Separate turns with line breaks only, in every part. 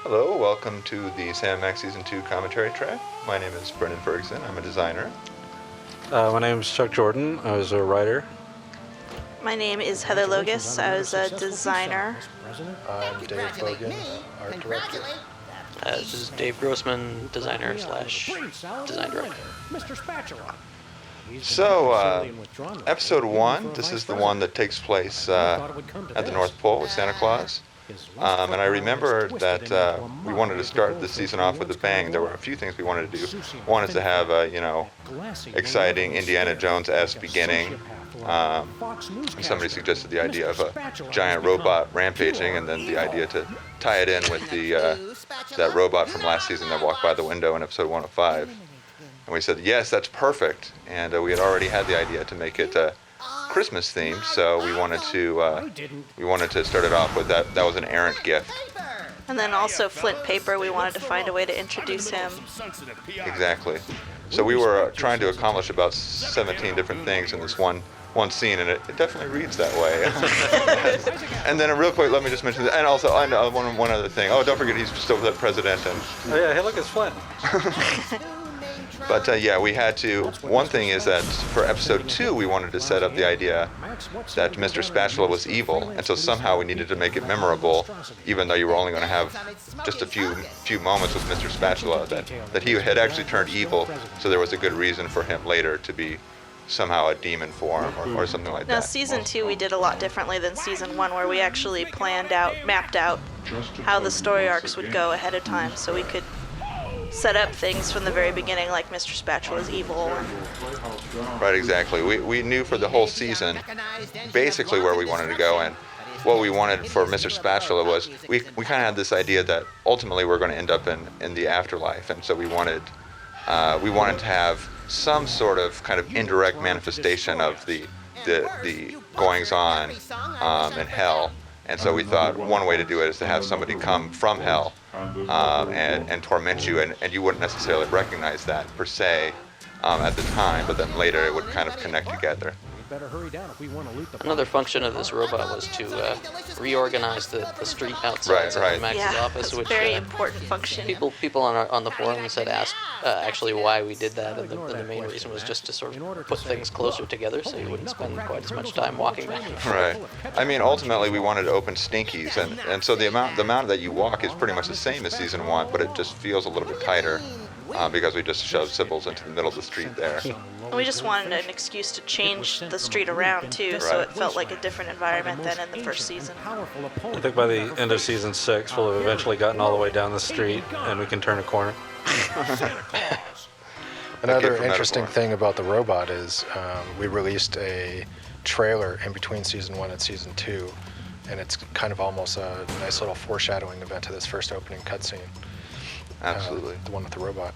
Hello, welcome to the Sam Max Season 2 commentary track. My name is Brendan Ferguson. I'm a designer.
My name is Chuck Jordan. I was a writer.
My name is Heather Logus. I was a designer.
I'm Dave Bogan, art director.
This is Dave Grossman, designer slash design director.
So, episode 1, this is the one that takes place at the North Pole with Santa Claus. And I remember that we wanted to start the season off with a bang. There were a few things we wanted to do. One is to have a, exciting Indiana Jones-esque beginning. And somebody suggested the idea of a giant robot rampaging, and then the idea to tie it in with that robot from last season that walked by the window in episode 105. And we said, yes, that's perfect. And we had already had the idea to make it Christmas themed, so we wanted to start it off with that. That was an errant gift.
And then also Flint Paper, we wanted to find a way to introduce him.
Exactly. So we were trying to accomplish about 17 different things in this one scene, and it definitely reads that way. And then real quick, let me just mention that, and also one other thing. Oh, don't forget he's still the president. And
Oh yeah, hey look, it's Flint.
But we had to. One thing is that for episode 2, we wanted to set up the idea that Mr. Spatula was evil, and so somehow we needed to make it memorable, even though you were only going to have just a few moments with Mr. Spatula, that he had actually turned evil, so there was a good reason for him later to be somehow a demon form or something like that.
Now, season 2, we did a lot differently than season 1, where we actually mapped out how the story arcs would go ahead of time, so we could set up things from the very beginning, like Mr. Spatula's evil.
Right, exactly. We knew for the whole season basically where we wanted to go, and what we wanted for Mr. Spatula was we kind of had this idea that ultimately we're going to end up in the afterlife, and so we wanted to have some sort of kind of indirect manifestation of the goings on in hell. And so we thought one way to do it is to have somebody come from hell and torment you, and you wouldn't necessarily recognize that per se at the time, but then later it would kind of connect together.
Another function of this robot was to reorganize the street outside Max's office,
that's
which
a very important function.
People on the forums had asked actually why we did that, and the main reason was just to sort of put things closer together so you wouldn't spend quite as much time walking back and forth.
Right. I mean, ultimately we wanted to open Stinkies, and so the amount that you walk is pretty much the same as season 1, but it just feels a little bit tighter because we just shoved Sybil's into the middle of the street there.
We just wanted an excuse to change the street around, too, so it felt like a different environment than in the first season.
I think by the end of season 6, we'll have eventually gotten all the way down the street, and we can turn a corner.
Another interesting thing about the robot is we released a trailer in between season 1 and season 2, and it's kind of almost a nice little foreshadowing event to this first opening cutscene.
Absolutely.
The one with the robot.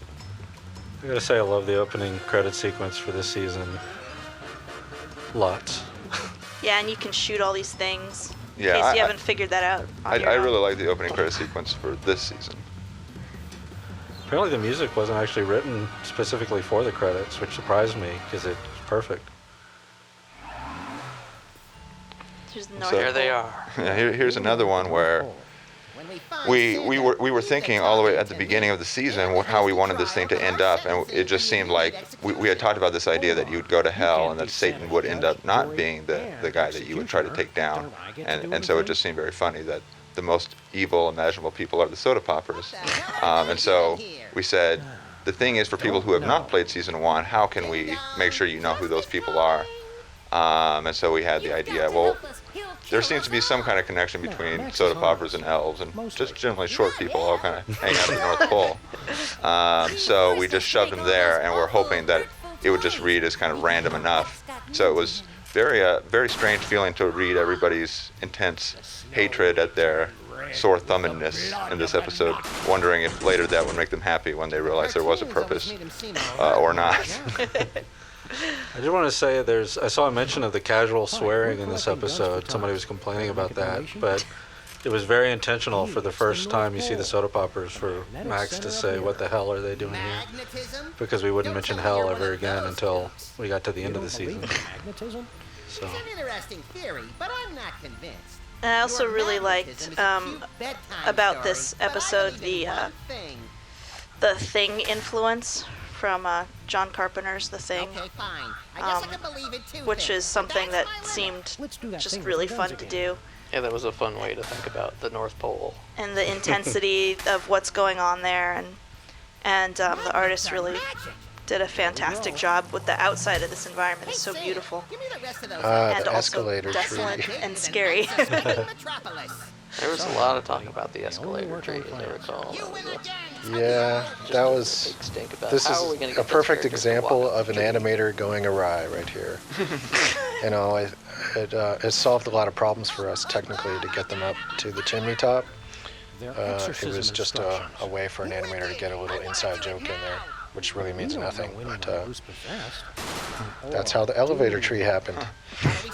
I gotta say, I love the opening credit sequence for this season. Lots.
Yeah, and you can shoot all these things.
Yeah,
in case you haven't figured that out.
I really like the opening credit sequence for this season.
Apparently the music wasn't actually written specifically for the credits, which surprised me, because it's perfect.
There they are.
Yeah, here's another one where we were thinking all the way at the beginning of the season how we wanted this thing to end up, and it just seemed like we had talked about this idea that you would go to hell and that Satan would end up not being the guy that you would try to take down, and so it just seemed very funny that the most evil imaginable people are the soda poppers, and so we said the thing is, for people who have not played season 1, how can we make sure you know who those people are? And so we had the idea, well, there seems to be some kind of connection between soda poppers and elves, and just generally short people all kind of hang out at the North Pole. So we just shoved them there, and we're hoping that it would just read as kind of random enough. So it was very strange feeling to read everybody's intense hatred at their sore thumbedness in this episode, wondering if later that would make them happy when they realized there was a purpose or not.
I just want to say I saw a mention of the casual swearing in this episode. Somebody was complaining about that, but it was very intentional for the first time you see the soda poppers for Max to say, "What the hell are they doing here?" Because we wouldn't mention hell ever again until we got to the end of the season. So.
It's an interesting theory, but I'm not convinced.
And I also really liked about this episode the Thing influence from John Carpenter's The Thing, which is something that seemed just really fun to do.
Yeah, that was a fun way to think about the North Pole.
And the intensity of what's going on there, and the artist really did a fantastic job with the outside of this environment. It's so beautiful. And
The
also
escalator
desolate
tree.
and scary.
There was a lot of talk about the escalator tree, as I recall.
Yeah, that was.
Big stink about
This
how are we
is
gonna
a
get those
perfect
characters to
example
walk up
of an
the tree?
animator going awry right here. You know, it solved a lot of problems for us technically to get them up to the chimney top. It was just a way for an animator to get a little inside joke in there, which really means nothing. But that's how the elevator tree happened.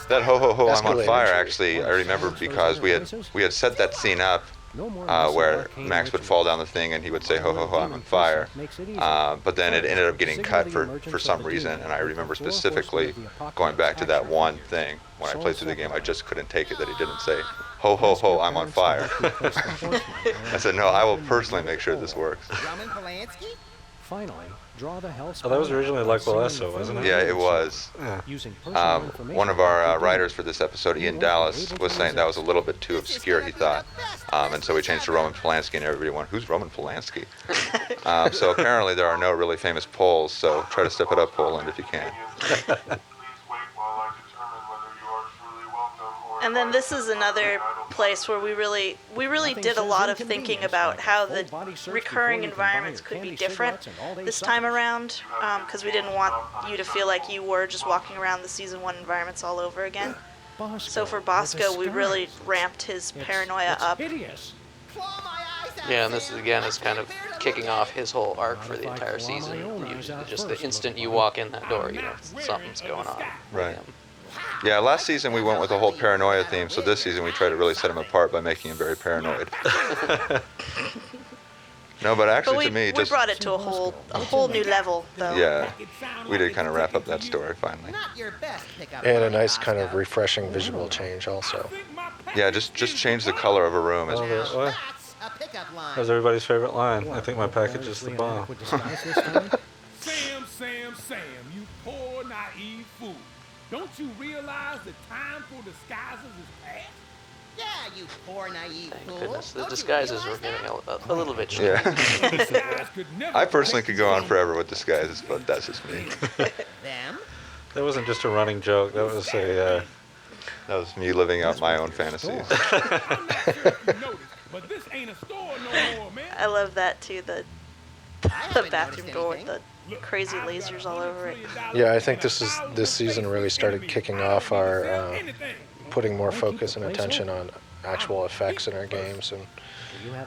That ho ho ho, I'm on
Escalator
fire.
tree.
Actually, I remember because we had set that scene up where Max would fall down the thing and he would say ho ho ho, I'm on fire. But then it ended up getting cut for some reason, and I remember specifically going back to that one thing when I played through the game. I just couldn't take it that he didn't say ho ho ho, I'm on fire. I said no, I will personally make sure this works.
Finally, draw the hell
Oh, that was originally like Walesso, wasn't it?
Yeah, it was. One of our writers for this episode, Ian Dallas, was saying that was a little bit too obscure, he thought. And so we changed to Roman Polanski, and everybody went, who's Roman Polanski? So apparently there are no really famous Poles, so try to step it up, Poland, if you can.
And then this is another place where we really did a lot of thinking about how the recurring environments could be different this time around, because we didn't want you to feel like you were just walking around the season 1 environments all over again. So for Bosco, we really ramped his paranoia up.
Yeah, and this again is kind of kicking off his whole arc for the entire season. Just the instant you walk in that door, you know something's going on.
Right. Yeah, last season we went with a whole paranoia theme, so this season we try to really set him apart by making him very paranoid. No, but actually
But
to me,
we
just
brought it to a whole new level, though.
yeah, we did kind of wrap up that story finally.
And a nice kind of refreshing visual change also.
Yeah, just change the color of a room.
Oh,
Is,
what? That was everybody's favorite line. I think my package is the bomb.
Sam, you poor naive fool. Don't you realize the time for disguises is past?
Yeah, you poor naive
Thank
fool.
goodness. The
Don't you
disguises were
realize
getting
that-
a little bit short.
yeah.
Disguise could never
I personally
protect
could go on
you.
forever with disguises, but that's just me.
Them?
That wasn't just a running joke. That was a.
That was me living out my own fantasies.
I'm not sure if you noticed, but this ain't a store no more, man.
I love that too. The
haven't
bathroom
noticed
door with
anything.
the crazy lasers all over it.
Yeah, I think this season really started kicking off our putting more focus and attention on actual effects in our games, and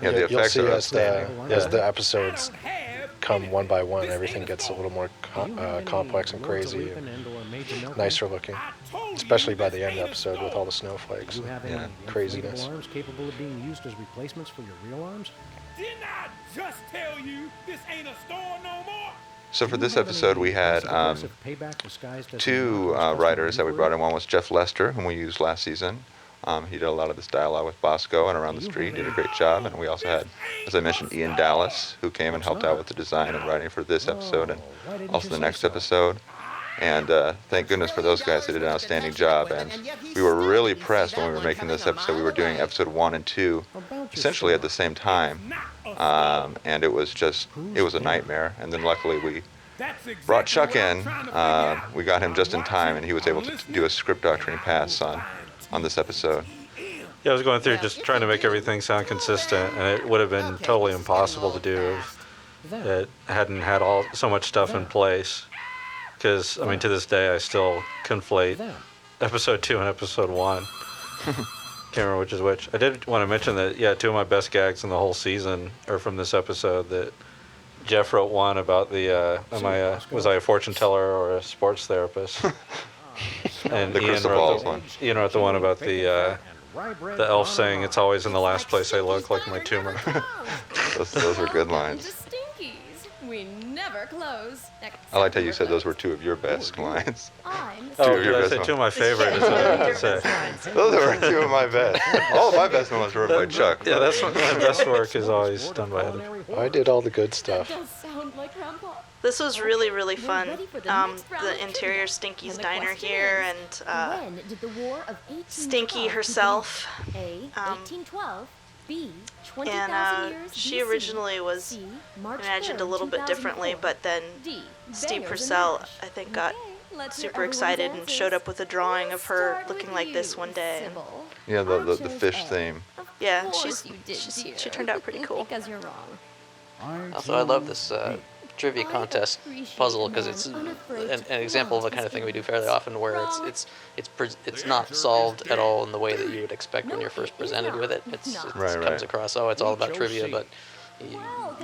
Yeah, the
you'll
effects
see
are
as the
outstanding.
episodes come one by one, everything gets a little more complex and crazy and nicer looking, especially by the end episode with all the snowflakes.
Do you have
Yeah.
any
Craziness.
arms capable of being used as replacements for your real arms?
Didn't I just tell you this ain't a store no more?
So for this episode, we had two writers that we brought in. One was Jeff Lester, whom we used last season. He did a lot of this dialogue with Bosco and around the street, did a great job. And we also had, as I mentioned, Ian Dallas, who came and helped out with the design and writing for this episode and also the next episode. And thank goodness for those guys. They did an outstanding job. And we were really pressed when we were making this episode. We were doing episode 1 and 2 essentially at the same time. And it was a nightmare. And then luckily we brought Chuck in. We got him just in time, and he was able to do a script doctoring pass on this episode.
Yeah, I was going through just trying to make everything sound consistent, and it would have been totally impossible to do if it hadn't had so much stuff in place. Because, I mean, to this day, I still conflate episode 2 and episode 1. Can't remember which is which. I did want to mention that, yeah, 2 of my best gags in the whole season are from this episode. That Jeff wrote one about was I a fortune teller or a sports therapist? And
The crystal balls one.
Ian wrote the one about the elf saying, "It's always in the last place I look, like my tumor."
Those were good lines.
The Stinkies. We never close.
I liked how you said those were 2 of your best lines.
I'm
Oh,
of your
did I
best
say
moments.
two of my favorite? Is what I meant to say.
Those were two of my best. All of my best moments were by Chuck.
Yeah, that's what my best work is always done by others.
I did all the good stuff.
That does sound like Grandpa.
This was really, really fun.
We're ready for the next round
The
of
interior
trivia.
Stinky's
And the
Diner
question
here,
is,
and
when did the War of 1812
Stinky herself.
begin? A. 1812. B. 20,000
And
years
she
BC.
originally was
C. March
imagined
3rd,
a little bit differently,
2004.
but then
D.
Steve
Bangers and
Purcell,
mash.
I think, got
Okay, let's hear
super
everyone's
excited and
answers.
showed up with a drawing
Let's
of her
start
looking
with
like
you,
this one day.
Sybil.
Yeah,
I
the
chose
fish
A.
theme.
Of
Yeah,
course
she's-
you did,
she
dear.
turned out pretty cool.
Because you're wrong.
Also, I love this trivia contest puzzle because it's an example of the kind of thing we do fairly often, where it's not solved at all in the way that you would expect when you're first presented with it. It
Right.
comes across, oh, it's all about trivia, but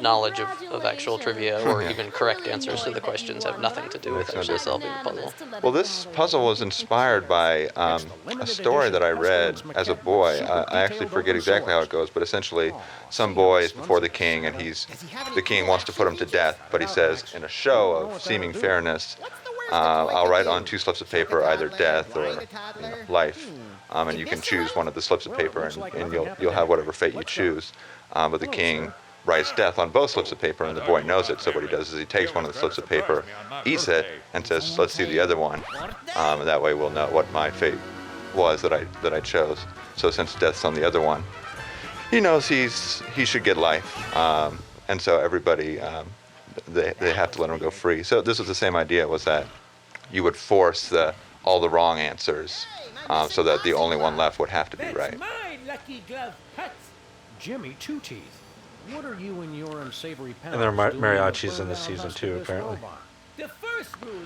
knowledge of actual trivia or even correct answers to the questions have nothing to do with actually solving the puzzle.
Well, this puzzle was inspired by a story that I read as a boy. I actually forget exactly how it goes, but essentially, some boy is before the king, and the king wants to put him to death, but he says, in a show of seeming fairness, I'll write on 2 slips of paper either death or life, and you can choose one of the slips of paper, and you'll have whatever fate you choose. But the king writes death on both slips of paper, and the boy knows it. So what he does is he takes one of the slips of paper, eats it, and says, "Let's see the other one." That way we'll know what my fate was that I chose. So since death's on the other one, he knows he should get life, and so everybody they have to let him go free. So this was the same idea, was that you would force all the wrong answers, so that the only one left would have to be right.
That's my lucky glove cuts.
Jimmy Two Teeth, what are you and your unsavory pals
And there are
doing
mariachis
to
in this
burn
season
down
too,
Husker this
apparently.
robot?
The first rule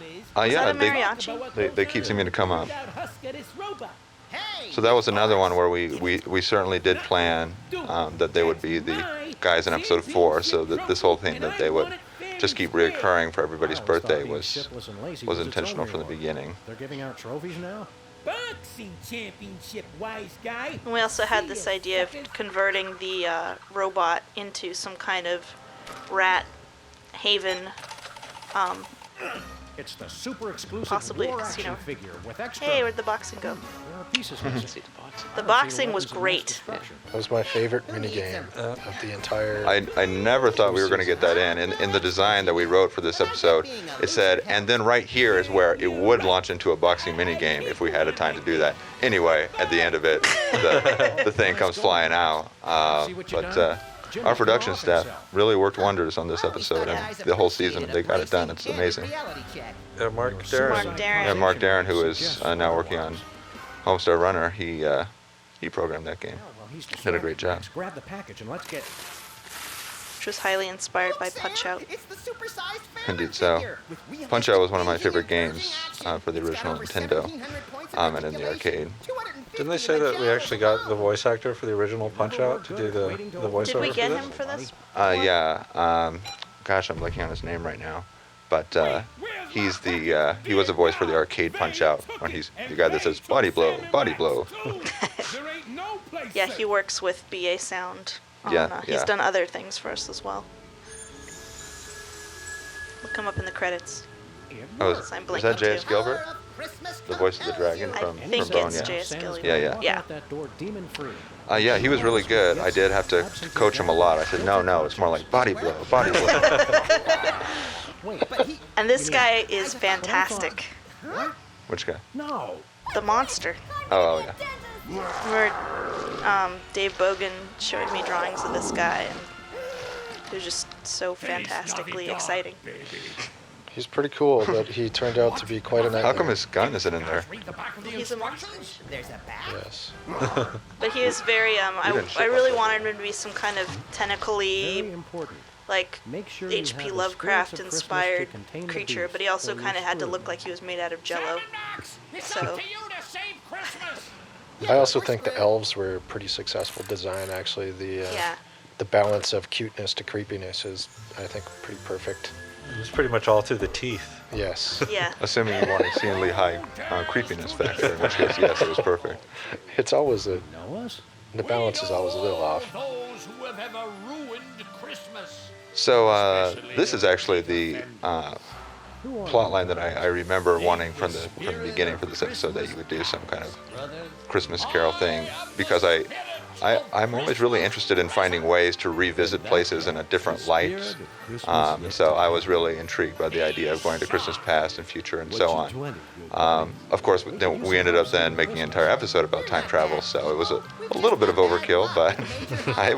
is.
Yeah,
that a mariachi?
they keep seeming to come up.
without Husker this robot.
Hey!
So that was another one where we certainly did plan that they would be the guys in episode 4, so that this whole thing that they would just keep reoccurring for everybody's
I always thought
birthday
being
was
shipless and lazy
was
its
intentional
own
from the
reward.
beginning.
They're giving out trophies now?
Boxing championship, wise guy.
And we also had
See
this
ya,
idea of
suckers.
converting the robot into some kind of rat haven.
It's the super exclusive
Possibly a
war
casino.
action figure with extra.
Hey, where'd the boxing go?
There are pieces missing.
See the box.
The boxing was great.
That was my favorite minigame of the entire.
I never thought we were going to get that in the design that we wrote for this episode. It said, and then right here is where it would launch into a boxing minigame if we had a time to do that. Anyway, at the end of it, the thing comes flying out. But our production staff really worked wonders on this episode and the whole season. They got it done. It's amazing.
Mark
Mark
Darren.
Darren.
And Mark Darren, who is now working on Homestar Runner, he programmed that game.
Well, he's
Did a great job.
Let's grab the package and let's get.
Which was highly inspired by Punch Out.
It's the supersized
Indeed so. Punch Out was one of my favorite games for the original Nintendo, and in the arcade.
Didn't they say that we actually got the voice actor for the original Punch Out to do the voiceover
Did we
for
get
this?
him for this?
Yeah. Gosh, I'm blanking on his name right now. But he was a voice for the arcade Punch Out, when he's the guy that says body blow, body blow.
There ain't no place
Yeah,
safe.
he works with BA Sound.
Yeah,
He's
yeah.
done other things for us as well. Look him up in the credits.
Oh,
Yes, I'm
is
blanking
that J.S.
too.
Gilbert? The voice of the dragon
I
from
think
Bone,
it's
yeah.
J.S. Gilliam.
Yeah.
Yeah.
That door demon free.
Yeah, he was really good. I did have to coach him a lot. I said, no, it's more like body blow, body blow.
Wait,
And this guy is fantastic.
Which guy?
no.
The monster.
Oh, yeah.
Remember Dave Bogan showed me drawings of this guy, and it was just so fantastically exciting.
He's pretty cool, but he turned out to be quite a nightmare.
How come his gun isn't in there?
Read the back of the
He's a
instructions.
There's a bat.
Yes.
But he was very,
didn't ship
I really
us
wanted him to be some kind of
Very
tentacly,
important.
like
Make sure you have
H.P.
the spirits
Lovecraft
of Christmas
inspired
to contain the
creature,
beast
but he also
when
kind of
you
had to
screw
look
him.
like he was made out of jello.
It's
So-
up to you to save Christmas.
I also think the elves were a pretty successful design. Actually,
Yeah.
the balance of cuteness to creepiness is, I think, pretty perfect.
It was pretty much all through the teeth.
Yes.
Yeah.
Assuming you want exceedingly high creepiness factor, in which case, yes, it was perfect.
It's always
Know us?
the balance is always a little off.
Those who have ever ruined Christmas.
So this is actually the plot line that I remember wanting from the beginning for this episode, that you would do some kind of Christmas Carol thing, because I'm always really interested in finding ways to revisit places in a different light. So I was really intrigued by the idea of going to Christmas past and future and so on. Of course, then we ended up then making an entire episode about time travel, so it was a little bit of overkill, but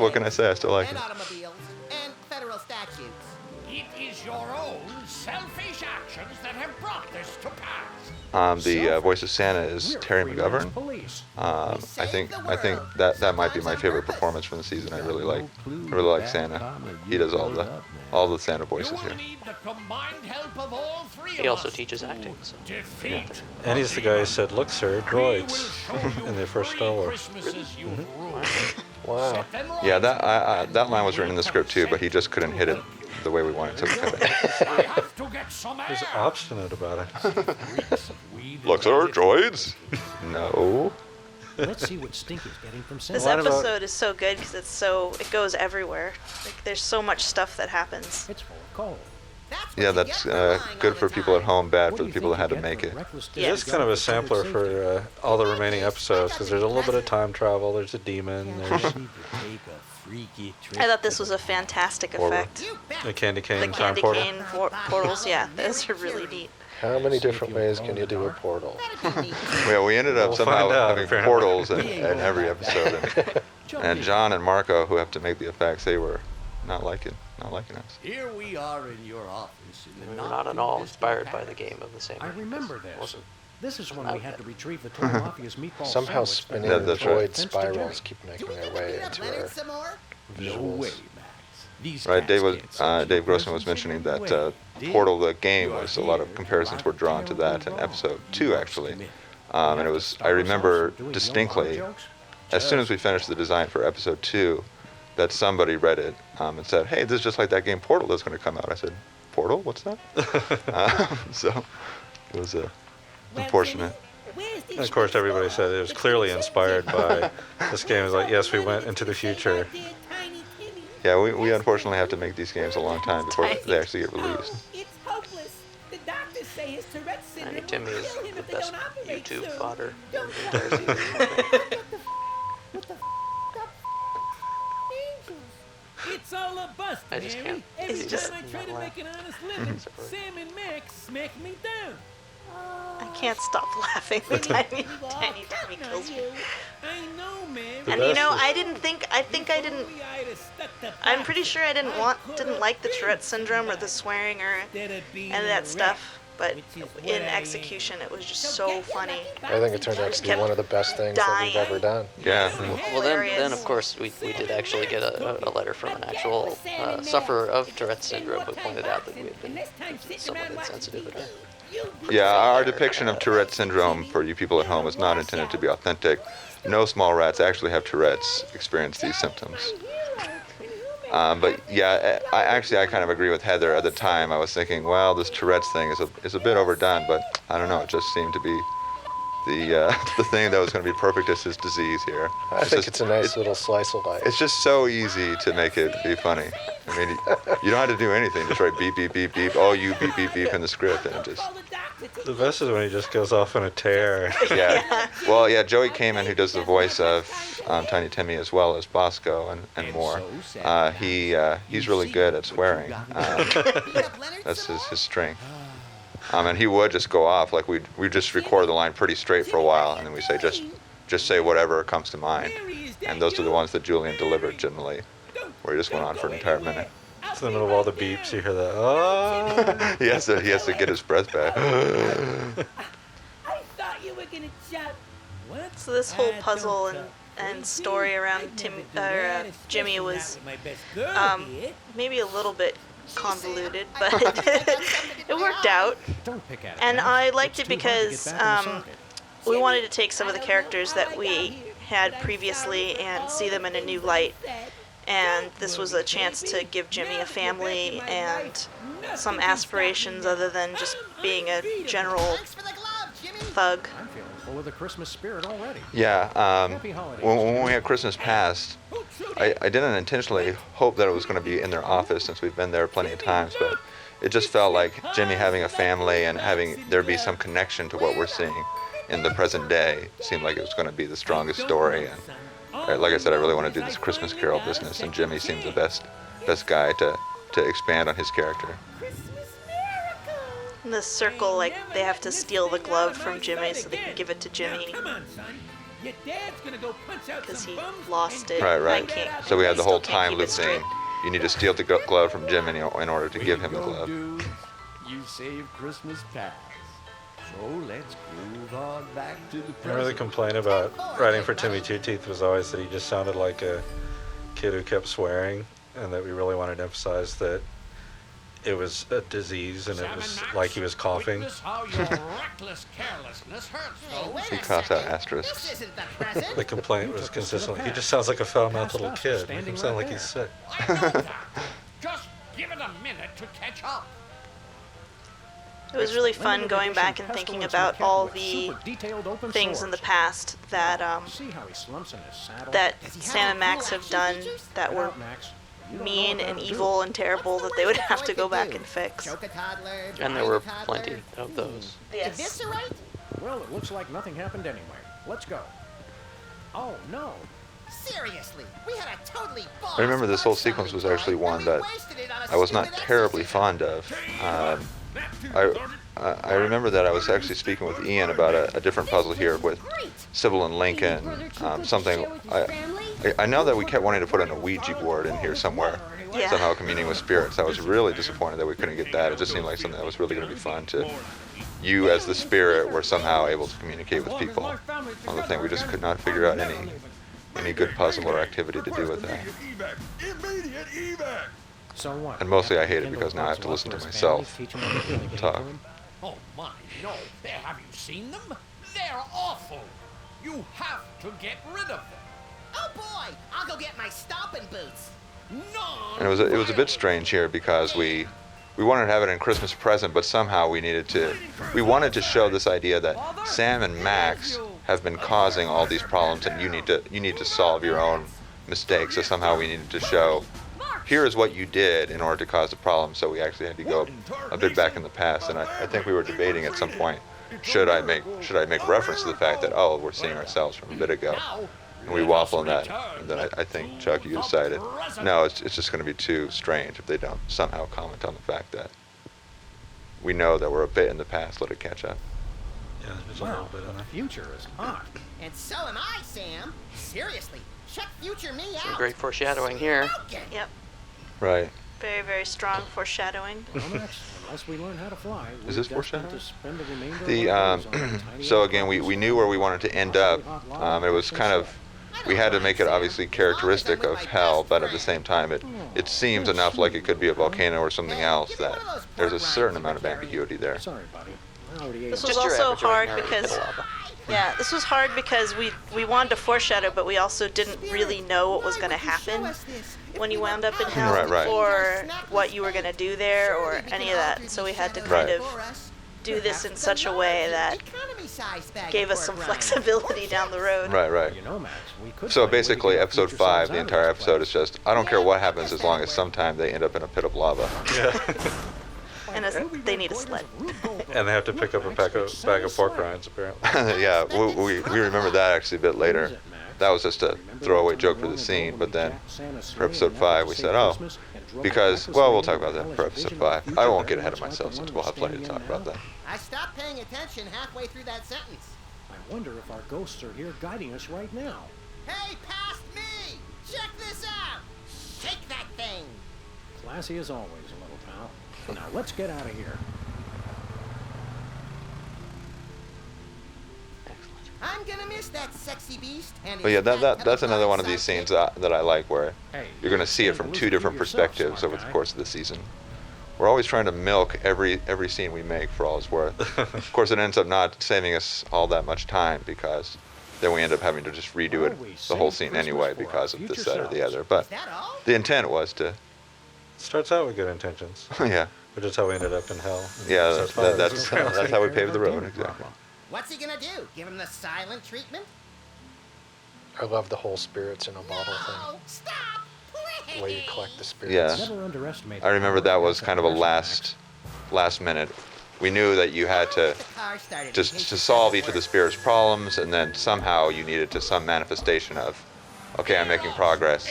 what can I say? I still like it.
Automobiles and federal statutes.
It is your own selfish actions that have brought this to pass.
The voice of Santa is Terry McGovern. I think that might be my favorite performance from the season. I really like Santa. He does all the Santa voices here.
He also teaches acting. So.
And he's the guy who said, "Look, sir, droids," in the first Star Wars.
Wow.
Yeah, that line was written in the script too, but he just couldn't hit it the way we wanted to.
He's obstinate about it.
Look, sir, droids. No.
Let's see what Stinky's getting from
This
Santa.
episode is so good because it goes everywhere. Like, there's so much stuff that happens.
It's full of coal.
Yeah, that's good for people at home, bad for the people that had to make it.
It is kind of a sampler for all the remaining episodes, because there's a little bit of time travel, there's a demon, there's
I thought this was a fantastic effect.
a candy cane
The
time
candy
portal.
cane portals, yeah, those are really neat.
How many different ways can you do a portal?
Well, we ended up
We'll
somehow
find out,
having
apparently.
portals in every episode, and John and Marco, who have to make the effects, they were not liking us.
Here we are in your office in
We
the
were not at all inspired by the game of the same.
I remember this.
Wasn't.
This is when we had to retrieve the toy mafia's meatball
Somehow
sandwich
spinning
Yeah,
the
that's
void
right.
spirals keep making their way into our
Some more?
No way,
visuals.
Max. These
Right,
cats can't see
Dave
the
Grossman was
presence
mentioning
in your
that
way.
Portal, the game, was a lot of comparisons were drawn to that in episode 2, actually. And it was, I remember distinctly, as soon as we finished the design for episode 2, that somebody read it and said, "Hey, this is just like that game Portal that's going to come out." I said, "Portal? What's that?" So it was unfortunate.
And of course, everybody said it was clearly inspired by this game. It was like, yes, we went into the future.
Yeah, we unfortunately have to make these games a long time before they actually get released.
It's hopeless. The doctors say his Tourette's
I
syndrome
think Timmy
will
is
kill him
the
if they
best
don't operate
YouTube
soon.
fodder.
Don't
in the entire season.
It's all a bust,
I just
Mary.
can't
Every
see
just-
time I
that
try
and
to
not
make an honest living,
Separate.
Sam and Max smack me down.
I can't stop laughing. Tiny kills me.
I know, Mary.
And you know, I think I didn't. I'm pretty sure I didn't like the Tourette syndrome or the swearing or any of that stuff. But in execution, it was just so funny.
I think it turned out to be
kept
one of the best things that we've
dying.
ever done.
Yeah.
Well, then
Hilarious.
of course, we did actually get a letter from an actual sufferer of Tourette's syndrome who pointed out that we had been somewhat insensitive at her.
Yeah, our depiction of Tourette syndrome for you people at home is not intended to be authentic. No small rats actually have Tourette's experience these symptoms. But yeah, I kind of agree with Heather. At the time, I was thinking, well, this Tourette's thing is a bit overdone, but I don't know. It just seemed to be the thing that was going to be perfect as his disease here.
I think it's a nice little slice of life.
It's just so easy to make it be funny. I mean, you don't have to do anything. Just write beep, beep, beep, beep. Oh, you beep, beep, beep in the script, and it just.
The best is when he just goes off on a tear.
Yeah. Well, yeah. Joey Kamen, who does the voice of Tiny Timmy as well as Bosco and more, he's really good at swearing. That's his strength. And he would just go off, like we just record the line pretty straight for a while, and then we say just say whatever comes to mind. And those are the ones that Julian delivered generally, where he just went on for an entire minute.
It's in the middle of all the beeps, you hear that, oh.
He has to get his breath back.
I thought you were gonna shout. What?
So this whole puzzle and story around Jimmy was maybe a little bit convoluted, but it worked out.
Don't pick at it.
And
Max.
I liked
It's
it
too hard to
because
get back in the socket.
we wanted to take some of the characters that we had previously and see them in a new light. And this was a chance to give Jimmy a family and some aspirations other than just being a general
Thanks for the glove, Jimmy.
thug.
I'm feeling full of the Christmas spirit already.
Yeah.
Happy holidays.
When we had Christmas Past, I didn't intentionally hope that it was going to be in their office since we've been there plenty of times, but it just felt like Jimmy having a family and having there be some connection to what we're seeing in the present day seemed like it was going to be the strongest story. And like I said, I really want to do this Christmas Carol business, and Jimmy seemed the best guy to expand on his character.
In the circle, like they have to steal the glove from Jimmy so they can give it to Jimmy
Come on, son. Your dad's gonna go punch out
because
some
he
bums.
lost it.
Right,
I
right.
can't-
So we had the
still
whole
can't
time
keep
loop
it straight.
thing. You need to steal the glove from Jimmy in order to give him the
Way to go,
glove.
dudes. You saved Christmas past. So let's move on back to the present.
Remember the complaint about writing for Timmy Two Teeth was always that he just sounded like a kid who kept swearing, and that we really wanted to emphasize that it was a disease and it was like he was coughing.
Witness how your reckless carelessness hurts those.
He crossed out asterisks.
This isn't the present.
The complaint was consistently, he just sounds like a foul-mouthed little kid. Make him sound like he's sick.
I know that. Just give it a minute to catch up.
It was really fun going back and thinking about all the things in the past that that Sam and Max have done that were mean and evil and terrible that they would have to go back and fix.
And there were plenty of those.
Yes.
Eviscerate?
Well, it looks like nothing happened anyway. Let's go. Oh, no.
Seriously, we had a totally
I remember this whole sequence was actually one that I was not terribly fond of. I remember that I was actually speaking with Ian about a different puzzle here with Sybil and Lincoln. Something I know that we kept wanting to put in a Ouija board in here somewhere,
Yeah.
somehow communing with spirits. I was really disappointed that we couldn't get that. It just seemed like something that was really going to be fun to. You as the spirit were somehow able to communicate with people on the thing. We just could not figure out any good puzzle or activity to do with that.
Immediate evac.
So what?
And mostly I hate it
Kendall
because now I have to
calls
listen to
Walker's
myself
family, teach him everything they can
talk.
do for him?
Oh my, no. Have you seen them? They're awful. You have to get rid of them.
Oh boy, I'll go get my stomping boots.
And it was a bit strange here because we wanted to have it in Christmas present, but somehow we wanted to show this idea that Sam and Max have been causing all these problems, and you need to solve your own mistakes. So somehow we needed to show, here is what you did in order to cause the problem. So we actually had to go a bit back in the past, and I think we were debating at some point, should I make reference to the fact that, oh, we're seeing ourselves from a bit ago. And we waffle on that, and then I think, Chuck, you decided, no, it's just going to be too strange if they don't somehow comment on the fact that we know that we're a bit in the past, let it catch up.
Yeah, there's a
Wow,
little bit
the
of that.
future is hot.
And so am I, Sam. Seriously, check future me out.
Some great foreshadowing here.
Yep.
Right.
Very, very strong foreshadowing.
Well, Max, unless we learn how to fly,
Is
we're
this
destined
foreshadowing?
to spend the remainder
The
of our lives on a tiny
so
little
again, we
coast.
knew where we wanted to end up. It was kind of, we had to make it obviously characteristic of hell, but at the same time, it seems enough like it could be a volcano or something else that there's a certain amount of ambiguity there.
Sorry, buddy. I already ate
This
it.
was
Just your
also
average
hard
ordinary
because
pit of lava.
yeah, this was hard because we wanted to foreshadow, but we also didn't really know what was going to happen when you wound up in hell,
Right.
or what you were going to do there, or any of that. So we had to kind of do this in such a way that gave us some flexibility down the road.
Right.
You know, Max, we could
So
find a way to
basically,
get our
episode
future
5,
selves
the
out of
entire
this
episode
place.
is just, I don't care what happens as long as sometime they end up in a pit of lava.
And they need a sled.
And they have to pick up a bag of pork rinds, apparently.
Yeah, we remember that actually a bit later. That was just a throwaway joke for the scene, but then for episode 5 we said, oh, because, well, we'll talk about that for episode 5. I won't get ahead of myself since we'll have plenty to talk about that.
I stopped paying attention halfway through that sentence.
I wonder if our ghosts are here guiding us right now.
Hey, past me! Check this out! Shake that thing!
Classy as always, little pal. Now let's get out of here.
I'm gonna miss that sexy beast and
But yeah,
his fat
that's another one of these
sidekick.
scenes that I like, where
Hey,
you're going to see it from two different perspectives over the course of the season. We're always trying to milk every scene we make for all it's worth. Of course, it ends up not saving us all that much time because then we end up having to just redo it, the whole scene anyway, because of this, that, or the other. But
Is that all?
the intent was to,
Starts out with good intentions,
yeah,
which is how we ended up in hell.
yeah,
Starts
that's
out-
how we paved the road, exactly.
What's he gonna do? Give him the silent treatment?
I love the whole spirits in a bottle
No! Stop!
thing. The way you collect the spirits.
Yeah.
Never underestimate
I remember
the
that
power
was
of
kind of a
that
last last minute. We knew that you had to solve each of the spirit's problems, and then somehow you needed to some manifestation of, okay, I'm making progress.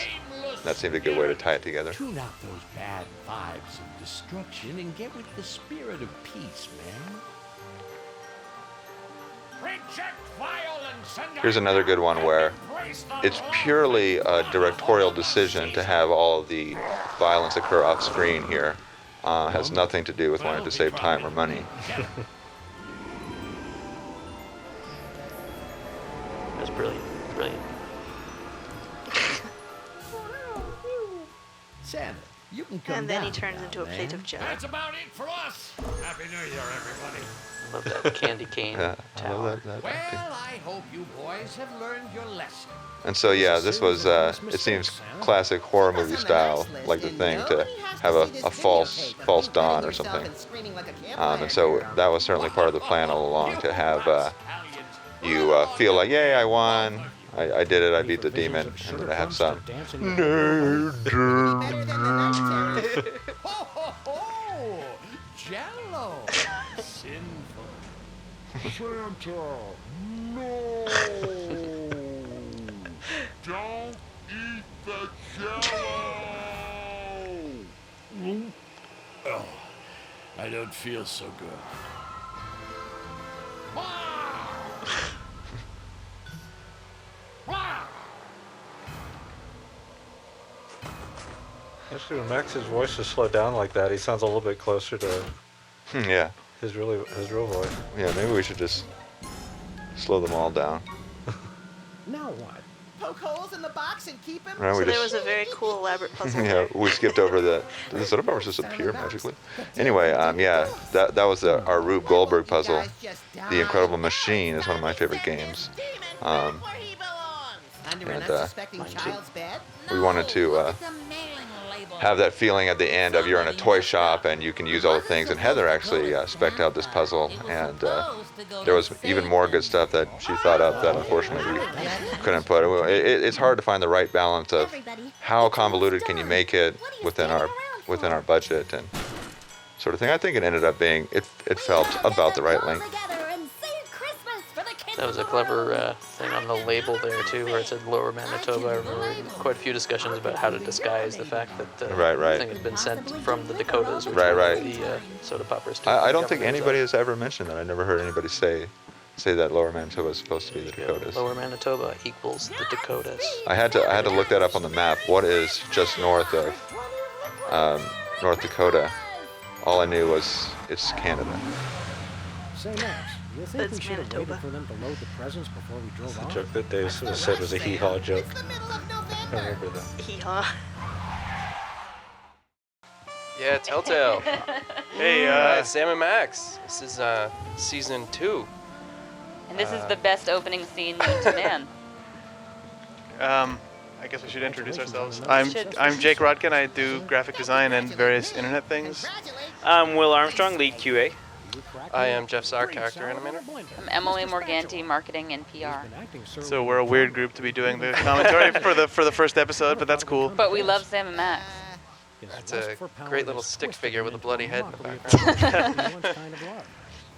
That seemed a good way to tie it together.
Tune out those bad vibes of destruction and get with the spirit of peace, man.
Reject violence and
Here's another good one where it's purely a directorial decision to have all of the violence occur off screen here. Has nothing to do with wanting to save time or money.
That's brilliant. Brilliant.
Santa, you can come
And then he
down
turns
now,
into a plate
man.
of jelly.
That's about it for us. Happy New Year, everybody.
Love that candy cane
Yeah, I
tower.
love that.
Well, I hope you boys have learned your lesson.
And so yeah, this was, it seems classic horror movie style, like The Thing, to have a false dawn or something. And so that was certainly part of the plan all along, to have you feel like, yay, I won, I did it, I beat the demon, and then to have some.
Ho, ho, ho! Jello! Sinful.
Santa, no! Don't eat the jello!
Oh, I don't feel so good.
Actually, when Max's voice is slowed down like that, he sounds a little bit closer to
Yeah,
his real voice.
yeah, maybe we should just slow them all down.
Now what?
Poke holes in the box and keep him.
Right,
So
we
there
just,
was a very cool, elaborate puzzle
yeah,
there.
we skipped over did the soda poppers just appear magically? Anyway, yeah, that was our Rube Goldberg puzzle. The Incredible Machine is one of my favorite games.
Under an
And,
unsuspecting child's bed?
We wanted to have that feeling at the end of you're in a toy shop and you can use all the things. And Heather actually spec'd out this puzzle, and there was even more good stuff that she thought up that unfortunately we couldn't put. It's hard to find the right balance of how convoluted can you make it within our budget and sort of thing. I think it ended up being, it felt about the right length.
That was a clever thing on the label there too, where it said Lower Manitoba. I remember quite a few discussions about how to disguise the fact that the
Right.
thing had been sent from the Dakotas, which
Right.
were the soda poppers. To
I
the
don't think
government.
anybody has ever mentioned that. I never heard anybody say that Lower Manitoba is supposed to be the Dakotas.
Lower Manitoba equals the Dakotas.
I had to look that up on the map. What is just north of North Dakota? All I knew was it's Canada.
Say, Max, you think
That's
we should have
Manitoba.
waited for them to load the presents before we drove
The
off?
joke that Dave sort of said was a hee-haw joke. I remember that.
Hee-haw.
Yeah, Telltale. Hey, Sam and Max. This is season 2.
And this is the best opening scene known to man.
I guess we should introduce ourselves. I'm Jake Rodkin. I do graphic design and various internet things.
I'm Will Armstrong, lead QA.
I am Jeff Saar, character animator.
I'm Emily Morganti, marketing and PR.
So we're a weird group to be doing the commentary for the first episode, but that's cool.
But we love Sam and Max.
That's a great little stick figure with a bloody head in the background.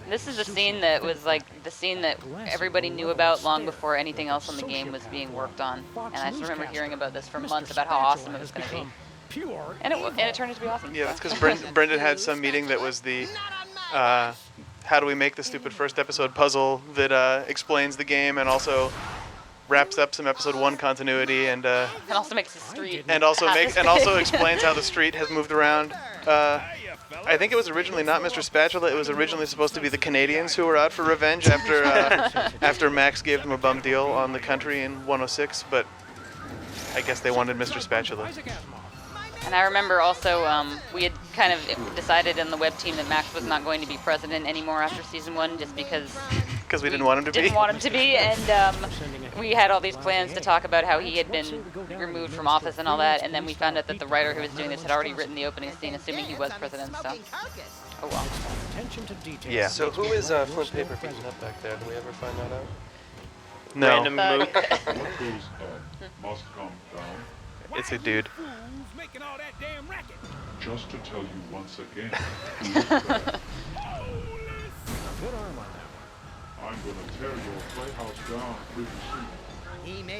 This is a scene that was like the scene that everybody knew about long before anything else on the game was being worked on. And I just remember hearing about this for months about how awesome it was going to be. And it turned out to be awesome.
Yeah, that's because Brendan had some meeting that was the how do we make the stupid first episode puzzle that explains the game and also wraps up some episode 1 continuity and
also makes the street
and also explains how the street has moved around. I think it was originally not Mr. Spatula. It was originally supposed to be the Canadians who were out for revenge after Max gave them a bum deal on the country in 106, but I guess they wanted Mr. Spatula.
And I remember also we had kind of decided in the web team that Max was not going to be president anymore after season 1 just because
we didn't want him to be.
Didn't want him to be, and we had all these plans to talk about how he had been removed from office and all that, and then we found out that the writer who was doing this had already written the opening scene, assuming he was president. So, oh well.
Yeah.
So who is Flint Paper beating up back there? Did we ever find that out?
No.
Random mook.
Must come down.
It's a dude.
Who's making all that damn racket?
Just to tell you once again,
Good arm on that one.
I'm gonna tear your playhouse down pretty soon.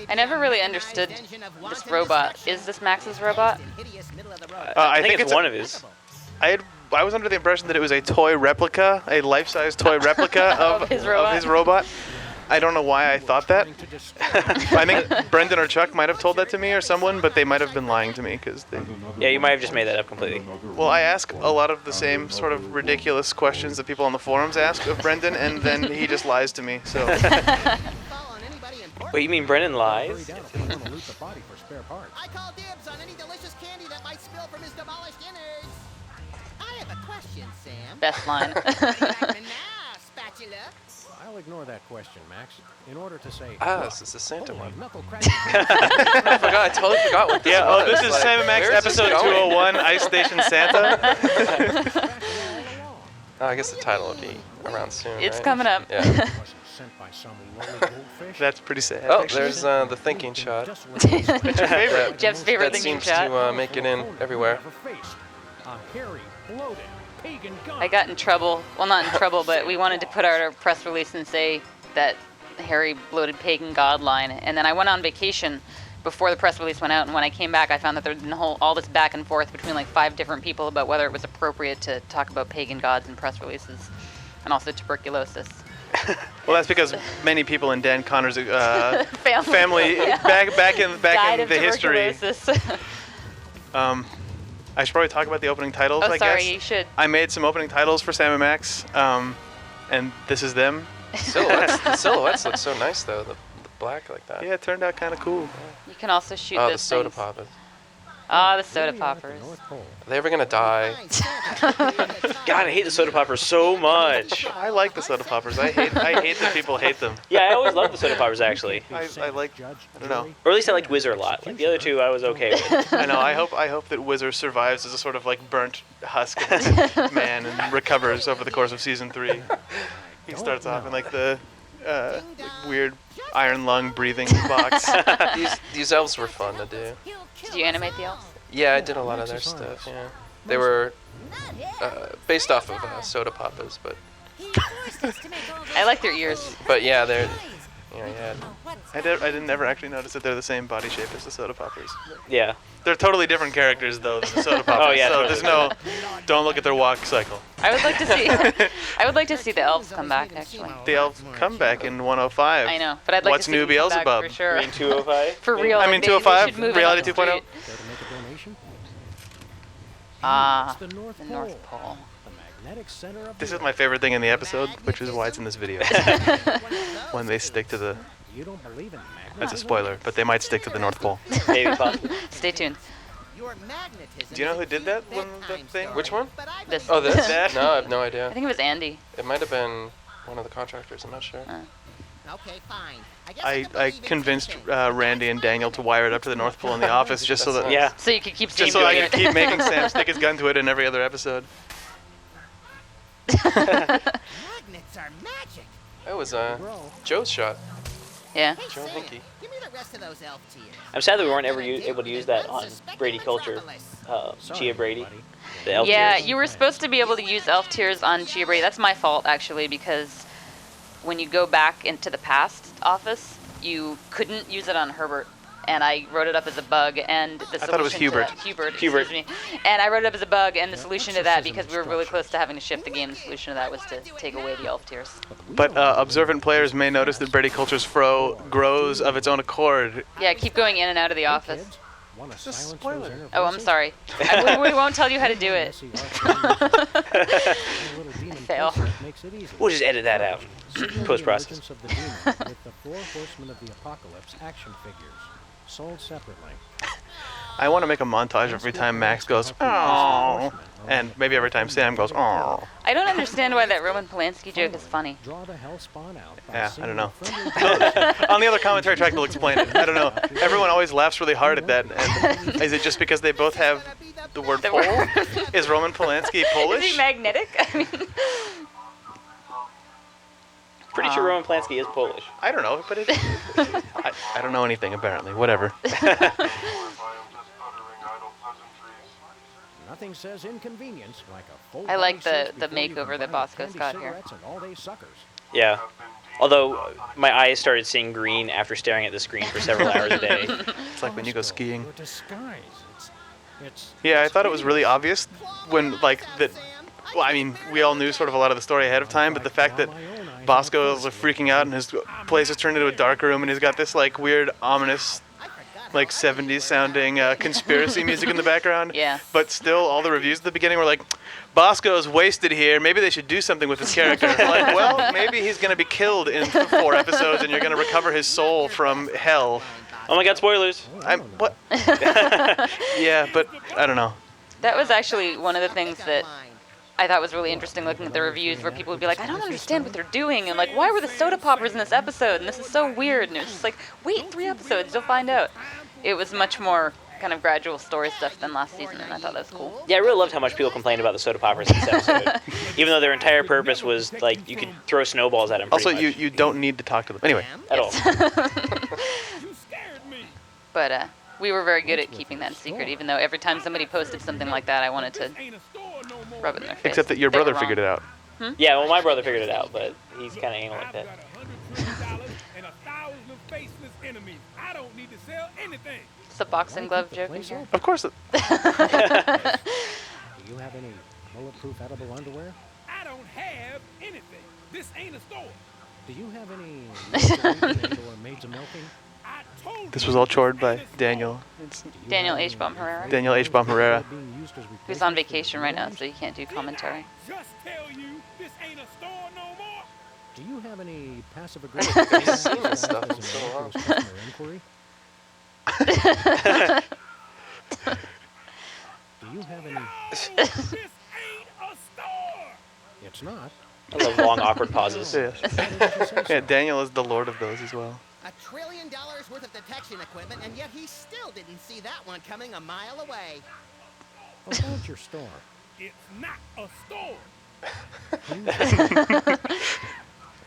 I never really understood this robot. Is this Max's robot?
I think
it's one of his.
I was under the impression that it was a toy replica, a life-size toy replica
Of his robot?
I don't know why I thought that. I think Brendan or Chuck might have told that to me or someone, but they might have been lying to me because they.
Yeah, you might have just made that up completely.
Well, I ask a lot of the same sort of ridiculous questions that people on the forums ask of Brendan, and then he just lies to me. So.
Wait, you mean Brendan lies?
I call dibs on any delicious candy that might spill from his demolished innards. I have a question, Sam.
Best line.
Spatula.
I'll ignore that question, Max. In order to say,
This is the Santa one.
knuckle
I totally forgot what this
Yeah,
was.
this is
Like,
Sam and Max
where's this
episode
going?
201, Ice Station Santa.
Oh, I guess the title will be around soon.
It's
right?
coming up.
Yeah.
sent by some lowly goldfish.
That's pretty sad.
Oh,
actually.
there's the thinking shot.
What's your favorite?
Jeff's favorite
that
thinking
seems
shot.
to make it in everywhere.
A hairy, bloated, pagan god.
I got in trouble. Well, not in trouble, but we wanted to put out a press release and say that hairy, bloated pagan god line. And then I went on vacation before the press release went out. And when I came back, I found that there'd been all this back and forth between like 5 different people about whether it was appropriate to talk about pagan gods in press releases, and also tuberculosis.
Well, that's because many people in Dan Connor's
Family. Yeah.
back in
Died
the
of
history.
tuberculosis.
I should probably talk about the opening titles.
Oh,
I
sorry,
guess.
you should.
I made some opening titles for Sam and Max, and this is them.
The silhouettes look so nice though. The black like that.
Yeah, it turned out kind of cool.
You can also shoot
Oh,
those
the soda
things.
poppers.
Oh, the soda poppers.
Are they ever gonna die?
God, I hate the soda poppers so much.
I like the soda poppers. I hate that people hate them.
Yeah, I always loved the soda poppers actually.
I like. I don't know.
Or at least I liked Whizzer a lot. Like the other two, I was okay with.
I know. I hope that Whizzer survives as a sort of like burnt husk of a man and recovers over the course of season 3. He starts off in like the like weird iron lung breathing box.
These elves were fun to do.
Did you animate the elves?
Yeah, I did a lot of their stuff. Yeah, they were based off of soda poppers, but
I like their ears.
but yeah, they're yeah.
I didn't ever actually notice that they're the same body shape as the soda poppers.
Yeah.
They're totally different characters though than the soda poppers.
Oh, yeah,
So
totally.
there's no. Don't look at their walk cycle.
I would like to see. I would like to see the elves come back actually.
The elves come back in 105.
I know, but I'd like
What's
to see
new
them come back
Beelzebub?
for sure.
You mean 205?
For real.
I
like
mean
they
205,
should move it
Reality
on the
2.0.
street. Ah, the North Pole.
This is my favorite thing in the episode, which is why it's in this video. When they stick to the.
You don't believe in
That's a spoiler, but they might stick to the North Pole.
Maybe possibly.
Stay tuned.
Do you know who did that thing?
Which one?
This.
Oh, this?
That?
No, I have no idea.
I think it was Andy.
It might have been one of the contractors. I'm not sure.
Okay, fine.
I convinced Randy and Daniel to wire it up to the North Pole in the office just so that
Yeah.
So you could keep seeing
just so I
it.
could keep making Sam stick his gun to it in every other episode.
Magnets are magic.
That was Joe's shot.
Yeah.
Hey,
Joe
Sam,
Hinkie.
give me the rest of those elf tears.
I'm sad that we weren't ever able to use that on Brady Culture. Chia Brady. The elf
Yeah,
tears.
you were supposed to be able to use elf tears on Chia Brady. That's my fault actually, because when you go back into the past office, you couldn't use it on Herbert. And I wrote it up as a bug, and the solution
thought it was
to
Hubert.
that- Hubert.
Hubert.
Excuse me. And I wrote it up as a bug, and the solution to that, because we were really close to having to shift the game, the solution to that was to take away the elf tears.
But observant players may notice that Brady Culture's fro grows of its own accord.
Yeah, keep going in and out of the office.
It's a
spoiler.
Oh, I'm sorry. We won't tell you how to do it. Fail.
We'll just edit that out. Post-process.
Of the demon with the 4 Horsemen of the Apocalypse action figures, sold separately.
I want to make a montage every time Max goes, oh, and maybe every time Sam goes, oh.
I don't understand why that Roman Polanski joke is funny.
Draw the hellspawn out by
Yeah, I
singing
don't know.
friendly
On the other commentary track, they'll explain it. I don't know. Everyone always laughs really hard at that. And is it just because they both have the word
The
Pole?
word-
Is Roman Polanski
Is
Polish?
he magnetic? I mean,
Pretty sure Roman Polanski is Polish.
I don't know, but I don't know anything apparently. Whatever.
Nothing says inconvenience like a full
I like
body
the
search before you
makeover
can
that
buy
Bosco's
candy,
got here.
cigarettes, and all-day suckers.
Yeah. Although my eyes started seeing green after staring at the screen for several hours a day.
It's like when you go skiing.
Your disguise. It's
Yeah, I thought it was really obvious when, like, that. Well, I mean, we all knew sort of a lot of the story ahead of time, but the fact that Bosco is freaking out and his place is turned into a dark room and he's got this, like, weird, ominous, like, 70s sounding conspiracy music in the background.
Yeah.
But still, all the reviews at the beginning were like, Bosco's wasted here. Maybe they should do something with his character. Like, well, maybe he's going to be killed in 4 episodes and you're going to recover his soul from hell.
Oh my god, spoilers!
What? Yeah, but I don't know.
That was actually one of the things that I thought was really interesting looking at the reviews where people would be like, I don't understand what they're doing, and like, why were the soda poppers in this episode? And this is so weird. And it was just like, wait 3 episodes, you'll find out. It was much more kind of gradual story stuff than last season, and I thought that was cool.
Yeah, I really loved how much people complained about the soda poppers in this episode. Even though their entire purpose was, like, you could throw snowballs at them
Also,
pretty much.
you don't need to talk to them. Anyway.
At all.
But we were very good at keeping that secret, even though every time somebody posted something like that, I wanted to rub it in their face.
Except that your
They were
brother figured it out.
Yeah, well, my brother figured it out, but he's kind of anal like that.
and 1,000 faceless enemies. I don't need to sell anything.
It's a boxing glove joke in here.
Of course.
Do you have any bulletproof edible underwear?
I don't have anything. This ain't a store.
Do you have any or maids of milking?
This was all chored by Daniel. It's
Daniel H. Baum Herrera.
Daniel H. Baum Herrera.
Who's on vacation right now, so he can't do commentary.
Just tell you this ain't a store no more.
Do you have any passive aggressive
He's seen this stuff in so long.
customer inquiry? Do you have any?
This ain't a store.
It's not.
I love long, awkward pauses.
Yeah, Daniel is the lord of those as well.
$1 trillion worth of detection equipment, and yet he still didn't see that one coming a mile away.
About your store.
It's not a store.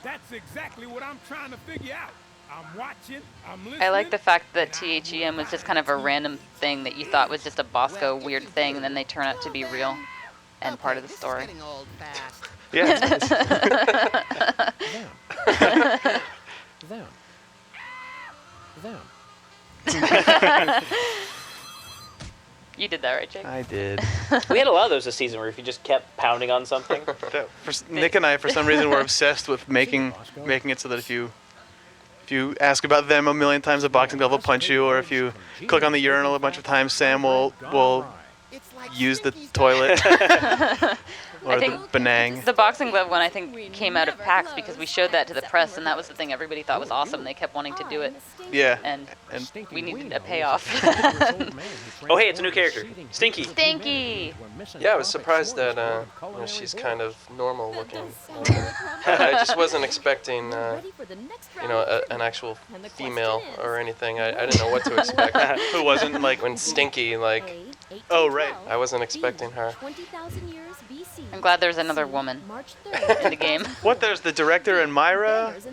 That's exactly what I'm trying to figure out. I'm watching, I'm listening.
I like the fact that THEM was just kind of a random thing that you thought was just a Bosco weird thing, and then they turn out to be real and part of the story.
Yeah.
Them.
You did that, right, Jake?
I did.
We had a lot of those this season where if you just kept pounding on something.
Nick and I, for some reason, were obsessed with making it so that if you ask about them a million times, a boxing glove will punch you, or if you click on the urinal a bunch of times, Sam will use the toilet. Or
I think
the Benang.
the boxing glove one, I think, came out of PAX because we showed that to the press, and that was the thing everybody thought was awesome. They kept wanting to do it.
Yeah.
And we needed a payoff.
Oh, hey, it's a new character. Stinky.
Stinky!
Yeah, I was surprised that you know, she's kind of normal looking. I just wasn't expecting, you know, an actual female or anything. I didn't know what to expect.
Who wasn't like
when Stinky, like.
Oh, right.
I wasn't expecting her.
I'm glad there's another woman in the game.
What? There's the director and Myra.
Yep.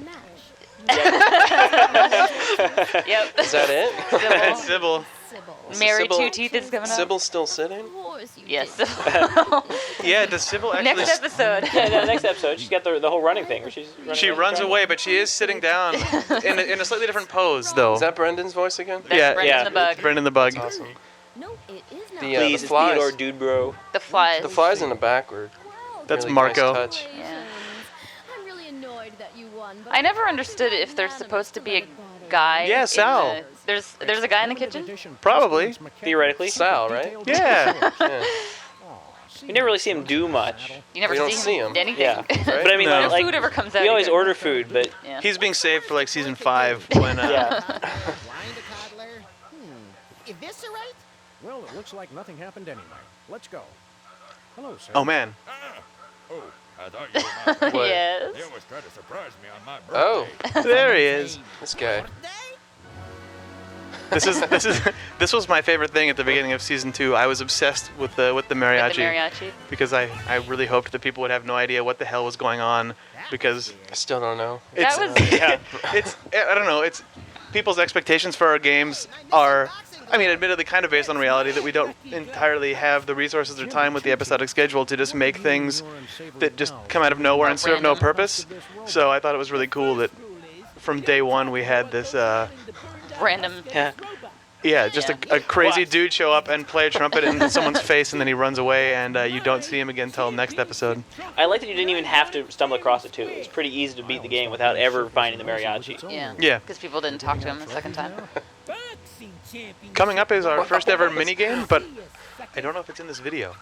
Is that it?
And Sybil.
Mary Two Teeth is coming up.
Sybil's still sitting?
Yes.
Yeah, does Sybil actually...
Next episode.
Yeah, no, next episode. She's got the whole running thing. Where she's running
She runs away, but she is sitting down in a slightly different pose, though.
Is that Brendan's voice again?
That's Brendan the Bug.
Brendan the Bug.
That's awesome.
No, it is not.
Please,
the
it's
flies.
Theodore Dude Bro.
The flies.
The flies in the backward.
That's
Really
Marco.
Nice touch.
Yeah.
I'm really annoyed that you won. But
I never understood if there's supposed to be a guy.
Yeah,
in
Sal.
There's a guy in the kitchen?
Probably.
Theoretically.
Sal, right?
Yeah.
Yeah.
You never really see him do much.
You never
We don't see him.
anything.
Yeah. But I mean,
No.
No
like,
food ever comes out.
we always
either.
order food, but
Yeah.
He's being saved for like season 5 when...
yeah.
Blind a toddler? Eviscerate?
Well, it looks like nothing happened anyway. Let's go. Hello, sir.
Oh, man.
Oh, I thought you were my
What?
Yes.
They always try to surprise me on my
Oh,
birthday.
There he is.
this guy.
This was my favorite thing at the beginning of season 2. I was obsessed with the mariachi.
With the mariachi.
Because I really hoped that people would have no idea what the hell was going on, because
I still don't know.
it's
That was
yeah, it's I don't know, it's people's expectations for our games are I mean, admittedly, kind of based on reality that we don't entirely have the resources or time with the episodic schedule to just make things that just come out of nowhere and serve no purpose. So I thought it was really cool that from day one we had this.
Random.
Yeah, just a crazy dude show up and play a trumpet in someone's face, and then he runs away, and you don't see him again until next episode.
I like that you didn't even have to stumble across it too. It's pretty easy to beat the game without ever finding the mariachi.
Yeah.
Because people didn't talk to him the second time.
Coming up is our first ever minigame, but I don't know if it's in this video.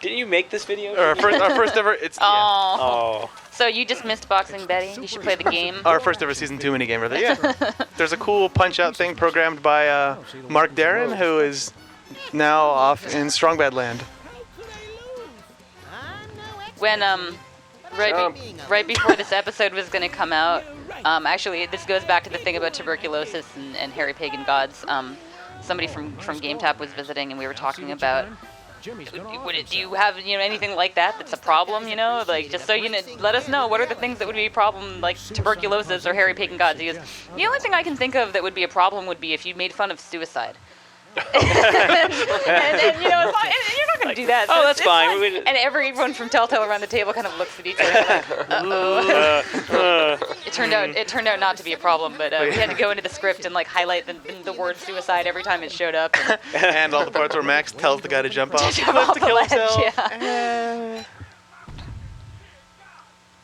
Didn't you make this video?
Our first ever. It's
Oh. So you just missed Boxing Betty. You should play the game.
Our first ever season 2 minigame, rather. Yeah. There's a cool punch-out thing programmed by Mark Darren, who is now off in Strong Bad Land.
When right before this episode was going to come out, actually this goes back to the thing about tuberculosis and hairy pagan gods. Somebody from Game Tap was visiting, and we were talking about. Do you have anything like that that's a problem? Like just so let us know what are the things that would be a problem, like tuberculosis or hairy pagan gods. He goes, the only thing I can think of that would be a problem would be if you made fun of suicide. and you're not going to do that. So
that's fine.
And everyone from Telltale around the table kind of looks at each other like, uh-oh. It turned out not to be a problem, but we had to go into the script and like highlight the word suicide every time it showed up.
And all the parts where Max tells the guy to jump off
to kill himself.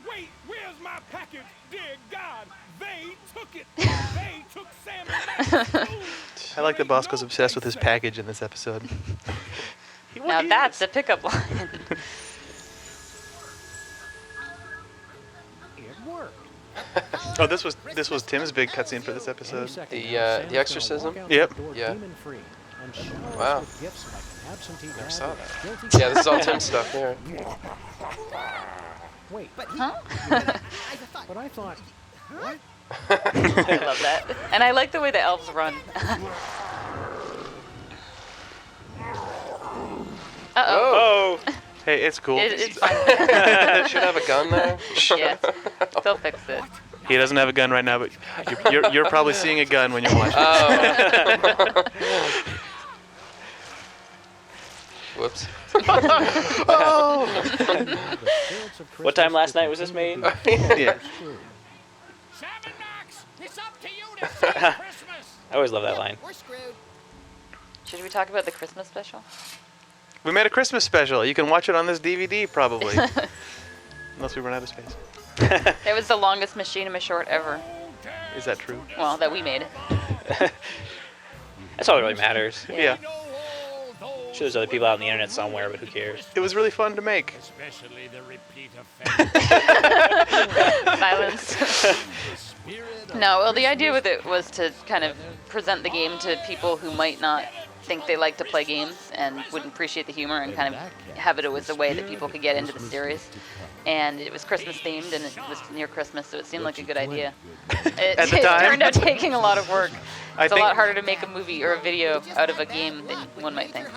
Wait, where's my package? Dear God, they took it. They took Sam.
I like that Bosco's obsessed with his package in this episode.
Now that's a pickup line.
It worked.
Oh, this was Tim's big cutscene for this episode.
The exorcism.
Yep.
Yeah. Wow. Never saw that. Yeah, this is all Tim's stuff here.
Wait.
Huh?
But I thought. What?
I love that. And I like the way the elves run.
Oh.
Hey, it's cool.
It's fine.
Should have a gun there.
Yeah, they'll fix it.
He doesn't have a gun right now, but you're probably seeing a gun when you're watching.
Oh. Whoops.
What time last night was this made?
Yeah.
It's up to you to save Christmas.
I always love that line.
We're screwed.
Should we talk about the Christmas special?
We made a Christmas special. You can watch it on this DVD, probably. Unless we run out of space.
It was the longest Machinima short ever.
Is that true?
Well, that we made.
That's all that really matters.
Yeah.
Sure, there's other people out on the internet somewhere, but who cares?
It was really fun to make.
Especially the repeat offender.
Silence. No, well, the idea with it was to kind of present the game to people who might not think they like to play games and wouldn't appreciate the humor, and kind of have it as a way that people could get into the series. And it was Christmas themed, and it was near Christmas, so it seemed like a good idea.
At the time?
It turned out taking a lot of work.
I
It's a
think
lot harder to make a movie or a video out of a game than one might think.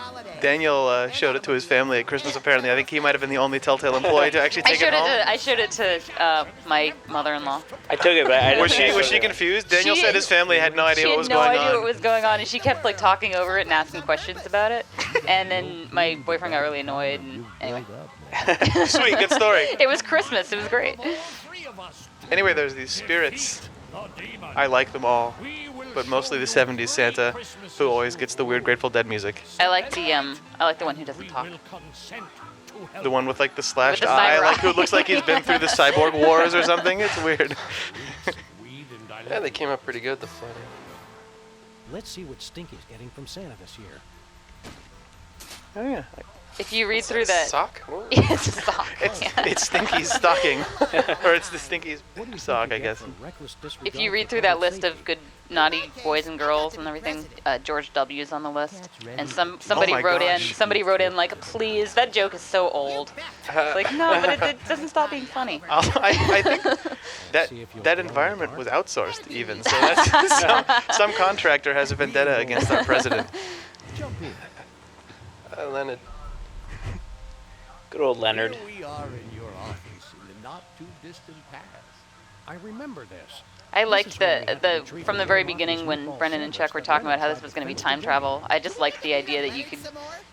Daniel showed it to his family at Christmas, apparently. I think he might have been the only Telltale employee to actually take it home.
I showed it to my mother-in-law.
I took it, but I didn't.
Was she confused? Daniel said his family had no idea what was
She had no
going
idea
on.
what was going on, and she kept like talking over it and asking questions about it. And then my boyfriend got really annoyed, and anyway.
Sweet, good story.
It was Christmas. It was great.
Anyway, there's these spirits. I like them all, but mostly the 70s Santa, who always gets the weird Grateful Dead music.
I like the one who doesn't talk.
The one with like the slashed
With the
eye,
cyber
like who
eye.
looks like he's been through the cyborg wars or something. It's weird.
Yeah, they came up pretty good, the flooding.
Let's see what Stinky's getting from Santa this year.
Oh yeah.
If you read through that
sock, Whoa.
It's a sock.
It's Stinky's stocking, or it's the Stinky's sock, I guess.
If you read through that list of good naughty boys and girls and everything, George W.'s on the list, and somebody
Oh my
wrote
gosh.
in like, please, that joke is so old. It's like, no, but it doesn't stop being funny.
I think that environment was outsourced even, so that's, some contractor has a vendetta against our president.
Leonard.
Good old Leonard.
Here we are in your office in the not too distant past.
I remember this.
I liked the from the very beginning when Brendan and Chuck were talking about how this was going to be time travel. I just liked the idea that you could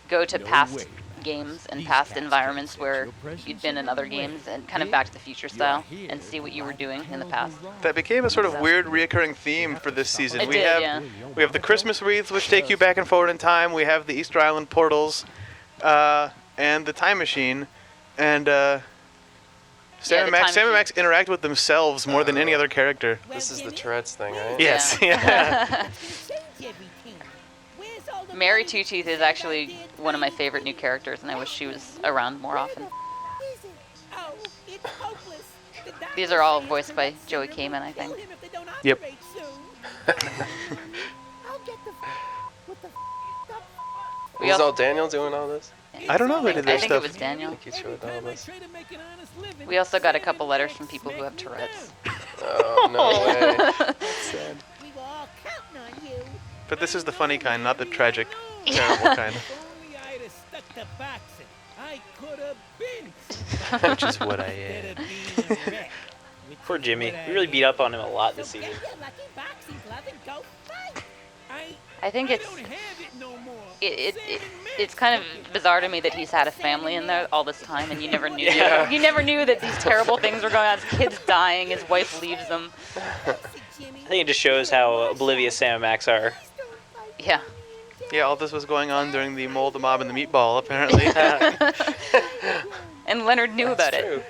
go to past games and past environments where you'd been in other games and kind of Back to the Future style and see what you were doing in the past.
That became a sort of weird reoccurring theme for this season.
It
we
did,
have
yeah.
we have the Christmas wreaths, which take you back and forward in time. We have the Easter Island portals, and the time machine, and Sam and Max interact with themselves more than any other character.
This is the Tourette's thing, right?
Yes. Yeah.
Mary Two Teeth is actually one of my favorite new characters, and I wish she was around more often. These are all voiced by Joey Kamen, I think.
Yep.
Was all Daniel doing all this?
I don't know who did that
I think
stuff.
it was Daniel.
I think he showed all this.
We also got a couple letters from people who have Tourette's.
Oh, no way.
Sad. But this is the funny kind, not the tragic, terrible kind. Which is what I am.
Poor Jimmy. We really beat up on him a lot this season.
I think it's kind of bizarre to me that he's had a family in there all this time, and you never knew.
Yeah.
You never knew that these terrible things were going on. His kid's dying. His wife leaves him.
I think it just shows how oblivious Sam and Max are.
Yeah.
Yeah, all this was going on during the Mole, the Mob, and the Meatball, apparently.
And Leonard knew about it.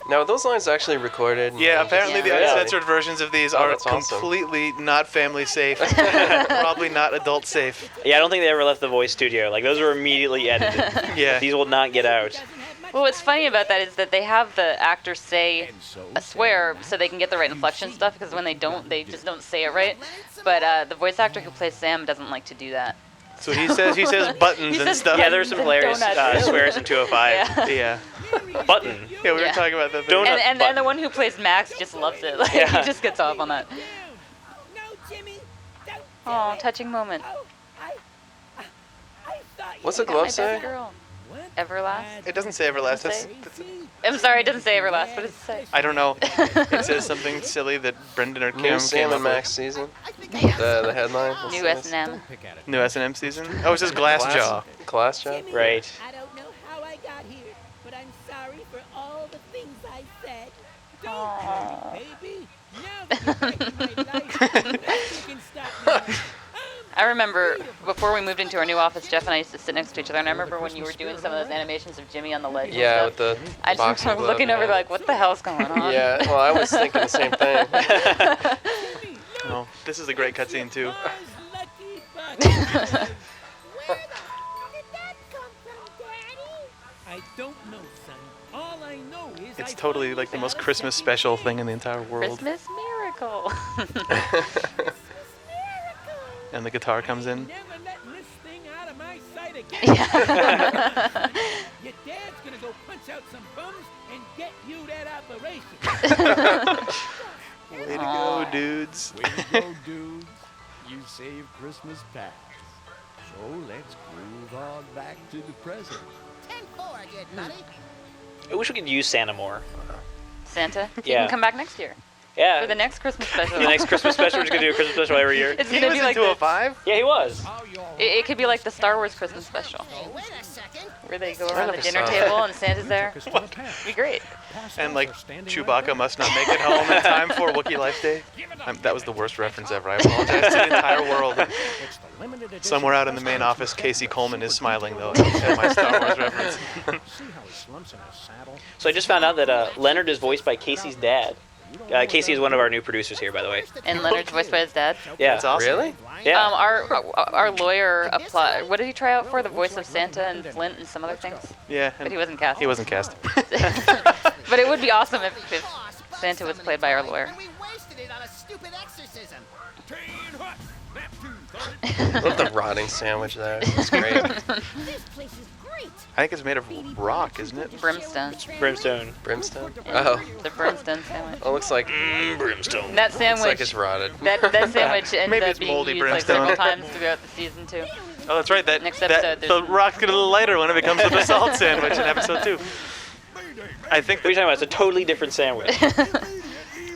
Now, are those lines actually recorded?
Yeah, apparently the
Really?
uncensored versions of these
Oh,
are
that's awesome.
completely not family safe. Probably not adult safe.
Yeah, I don't think they ever left the voice studio. Like, those were immediately edited.
Yeah.
These will not get out.
Well, what's funny about that is that they have the actors say a swear so they can get the right inflection stuff, because when they don't, they just don't say it right. But the voice actor who plays Sam doesn't like to do that.
So he says buttons
He
and
says
stuff.
Yeah, there's some hilarious
Donuts.
swears in 205.
Yeah.
Button.
Yeah, we were
Yeah.
talking about that.
Donut
And then the one who plays Max just loves it. Like,
Yeah.
he just gets off on that. Oh, touching moment.
What's the
Got my
glove
best
say?
girl. Everlast.
It doesn't say Everlast.
Does it I'm sorry, it doesn't say Everlast. What does it say?
I don't know. It says something silly that Brendan or Kim
New
came
Sam
up
and
with.
Max season? The headline? What's
New
this?
S&M.
New S&M season? Oh, it says Glassjaw.
Glassjaw?
Right.
I don't know how I got here, but I'm sorry for all the things I said. Don't worry, baby. Now that you're back in my life, you can stop me.
I remember before we moved into our new office, Jeff and I used to sit next to each other, and I remember when you were doing some of those animations of Jimmy on the ledge.
Yeah,
and
with
stuff.
the
I just
boxing
remember
glove,
looking over
yeah.
like, what the hell's going on?
Yeah, well, I was thinking the same thing.
Oh, this is a great cutscene too.
I don't know, son. All I know is
It's totally like the most Christmas special thing in the entire world.
Christmas miracle.
And the guitar comes in.
never letting this thing out of my sight again. Your dad's gonna go punch out some bums and get you that operation.
Way to go, dudes.
Way to go, dudes. You saved Christmas past. So let's groove on back to the present.
10-4, good buddy.
I wish we could use Santa more.
Santa, you
Yeah.
can come back next year.
Yeah.
For the next Christmas special.
The next Christmas special, we're just going to do a Christmas special every year.
It's gonna be like the,
205?
Yeah, he was.
it could be like the Star Wars Christmas special, where they go around the dinner table and Santa's there. It'd be great.
And like Chewbacca must not make it home in time for Wookiee Life Day. That was the worst reference ever. I apologize to the entire world. Somewhere out in the main office, Casey Coleman is smiling though at my Star Wars reference.
So I just found out that Leonard is voiced by Casey's dad. Casey is one of our new producers here, by the way.
And Leonard's voiced by his dad.
Yeah.
That's awesome.
Really?
Yeah.
Our lawyer applied. What did he try out for? The voice of Santa and Flint and some other things.
Yeah.
But he wasn't cast.
He wasn't cast.
But it would be awesome if Santa was played by our lawyer.
We wasted it on a stupid exorcism.
I love the rotting sandwich there. It's great.
This place is great.
I think it's made of rock, isn't it?
Brimstone.
Brimstone.
Brimstone?
Yeah,
Oh.
the brimstone sandwich.
Oh, it looks like
Brimstone.
That
looks
sandwich.
like it's rotted.
That sandwich ended
Maybe
up
it's
being
moldy
used like
brimstone.
several times throughout the season too.
Oh, that's right.
Next
That
episode,
the
there's-
rocks get a little lighter when it becomes a basalt sandwich in episode 2. I think
What are you talking about? It's a totally different sandwich.